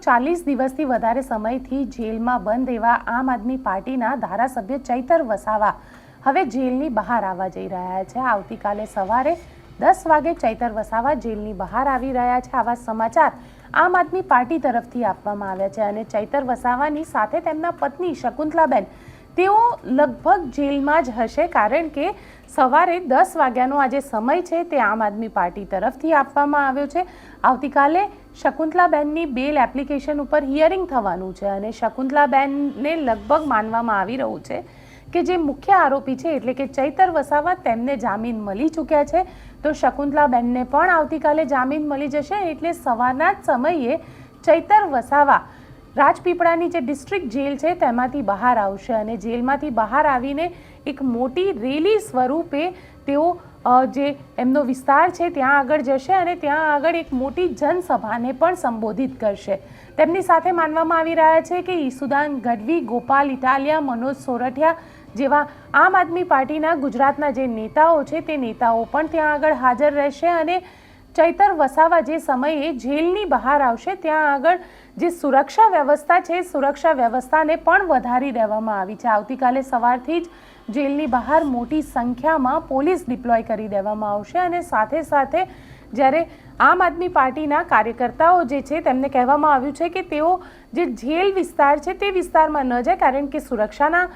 40 દિવસથી વધારે સમયથી જેલમાં બંધ એવા આમ આદમી પાર્ટીના ધારાસભ્ય ચૈતર વસાવા હવે જેલની બહાર આવવા જઈ રહ્યા છે। આવતીકાલે સવારે 10 વાગે ચૈતર વસાવા જેલની બહાર આવી રહ્યા છે। આવા સમાચાર આમ આદમી પાર્ટી તરફથી આપવામાં આવ્યા છે અને ચૈતર વસાવાની સાથે તેમના પત્ની શકુંતલાબેન તેઓ લગભગ જેલમાં જ હશે, કારણ કે સવારે 10 વાગ્યાનો આ જે સમય છે તે આમ આદમી પાર્ટી તરફથી આપવામાં આવ્યો છે। આવતીકાલે શકુંતલાબેનની બેલ એપ્લિકેશન ઉપર હિયરિંગ થવાનું છે અને શકુંતલાબેનને લગભગ માનવામાં આવી રહ્યું છે કે જે મુખ્ય આરોપી છે એટલે કે ચૈતર વસાવા તેમને જામીન મળી ચૂક્યા છે, તો શકુંતલાબેનને પણ આવતીકાલે જામીન મળી જશે। એટલે સવારના જ સમયે ચૈતર વસાવા રાજપીપળાની જે ડિસ્ટ્રિક્ટ જેલ છે તેમાંથી બહાર આવશે અને જેલમાંથી બહાર આવીને એક મોટી રેલી સ્વરૂપે તેઓ જે એમનો વિસ્તાર છે ત્યાં આગળ જશે અને ત્યાં આગળ એક મોટી જનસભાને પણ સંબોધિત કરશે। તેમની સાથે માનવામાં આવી રહ્યા છે કે ઈસુદાન ગઢવી, ગોપાલ ઇટાલિયા, મનોજ સોરઠિયા જેવા આમ આદમી પાર્ટીના ગુજરાતના જે નેતાઓ છે તે નેતાઓ પણ ત્યાં આગળ હાજર રહેશે અને ચૈતર વસાવા જે સમયે જેલની બહાર આવશે ત્યાં આગળ જે સુરક્ષા વ્યવસ્થા છે સુરક્ષા વ્યવસ્થાને પણ વધારી દેવામાં આવી છે। આવતીકાલે સવારથી જ જેલની બહાર મોટી સંખ્યામાં પોલીસ ડિપ્લોય કરી દેવામાં આવશે અને સાથે સાથે જ્યારે આમ આદમી પાર્ટીના કાર્યકર્તાઓ જે છે તેમને કહેવામાં આવ્યું છે કે તેઓ જે જેલ વિસ્તાર છે તે વિસ્તારમાં ન જાય, કારણ કે સુરક્ષાના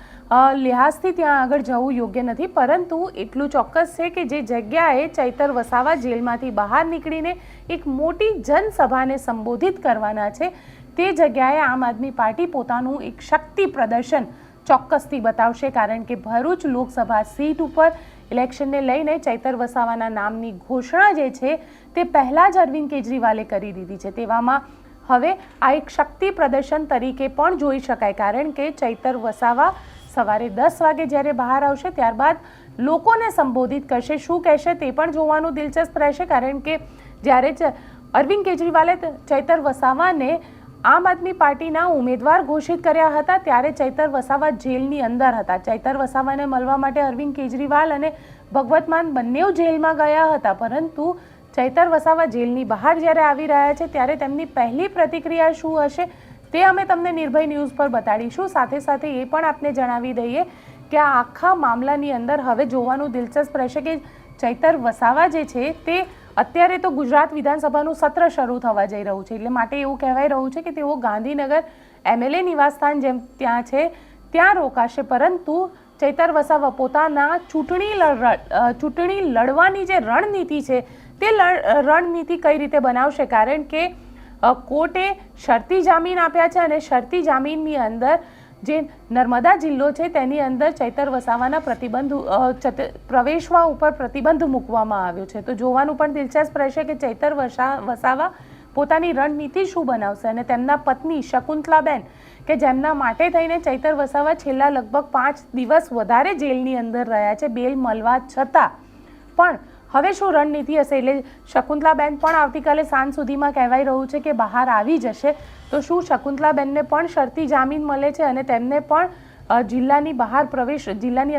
લિહાઝથી ત્યાં આગળ જવું યોગ્ય નથી, પરંતુ એટલું ચોક્કસ છે કે જે જગ્યાએ ચૈતર વસાવા જેલમાંથી બહાર નીકળીને એક મોટી જનસભાને સંબોધિત કરવાના છે તે જગ્યાએ આમ આદમી પાર્ટી પોતાનું એક શક્તિ પ્રદર્શન ચોક્કસથી બતાવશે, કારણ કે ભરૂચ લોકસભા સીટ ઉપર ઇલેક્શનને લઈને ચૈતર વસાવાના નામની ઘોષણા જે છે તે પહેલાં જ અરવિંદ કેજરીવાલે કરી દીધી છે। તેવામાં હવે આ એક શક્તિ પ્રદર્શન તરીકે પણ જોઈ શકાય, કારણ કે ચૈતર વસાવા સવારે 10 વાગે જ્યારે બહાર આવશે ત્યારબાદ લોકોને સંબોધિત કરશે, શું કહેશે તે પણ જોવાનું દિલચસ્પ રહેશે, કારણ કે જ્યારે અરવિંદ કેજરીવાલે ચૈતર વસાવાને આમ આદમી પાર્ટીના ઉમેદવાર ઘોષિત કર્યા હતા ત્યારે ચૈતર વસાવા જેલની અંદર હતા। ચૈતર વસાવાને મળવા માટે અરવિંદ કેજરીવાલ અને ભગવત માન બંને જેલમાં ગયા હતા, પરંતુ ચૈતર વસાવા જેલની બહાર જ્યારે આવી રહ્યા છે ત્યારે તેમની પહેલી પ્રતિક્રિયા શું હશે તે અમે તમને નિર્ભય ન્યૂઝ પર બતાડીશું। સાથે સાથે એ પણ આપને જણાવી દઈએ કે આ આખા મામલાની અંદર હવે જોવાનું દિલચસ્પ રહેશે કે ચૈતર વસાવા જે છે તે અત્યારે તો ગુજરાત વિધાનસભાનું સત્ર શરૂ થવા જઈ રહ્યું છે, એટલે માટે એવું કહેવાય રહ્યું છે કે તેઓ ગાંધીનગર MLA નિવાસસ્થાન જેમ ત્યાં છે ત્યાં રોકાશે, પરંતુ ચૈતર વસાવા પોતાના ચૂંટણી લડવાની જે રણનીતિ છે તે રણનીતિ કઈ રીતે બનાવશે, કારણ કે કોર્ટે શરતી જામીન આપ્યા છે અને શરતી જામીનની અંદર જે નર્મદા જિલ્લો છે તેની અંદર ચૈતર વસાવાના પ્રવેશવા ઉપર પ્રતિબંધ મૂકવામાં આવ્યો છે। તો જોવાનું પણ દિલચસ્પ રહેશે કે ચૈતર વસાવા પોતાની રણનીતિ શું બનાવશે અને તેમના પત્ની શકુંતલાબેન કે જેમના માટે થઈને ચૈતર વસાવા છેલ્લા લગભગ 5 દિવસ વધારે જેલની અંદર રહ્યા છે બેલ મળવા છતાં પણ હવે શું રણનીતિ હશે। એટલે શકુંતલાબેન પણ આવતીકાલે સાંજ સુધીમાં કહેવાય રહ્યું છે કે બહાર આવી જશે, તો શું શકુંતલાબેનને પણ શરતી જામીન મળે છે અને તેમને પણ જિલ્લાની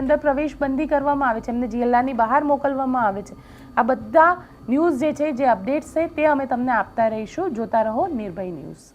અંદર પ્રવેશ બંધી કરવામાં આવે છે, એમને જિલ્લાની બહાર મોકલવામાં આવે છે। આ બધા ન્યૂઝ જે છે જે અપડેટ્સ છે તે અમે તમને આપતા રહીશું। જોતા રહો નિર્ભય ન્યૂઝ।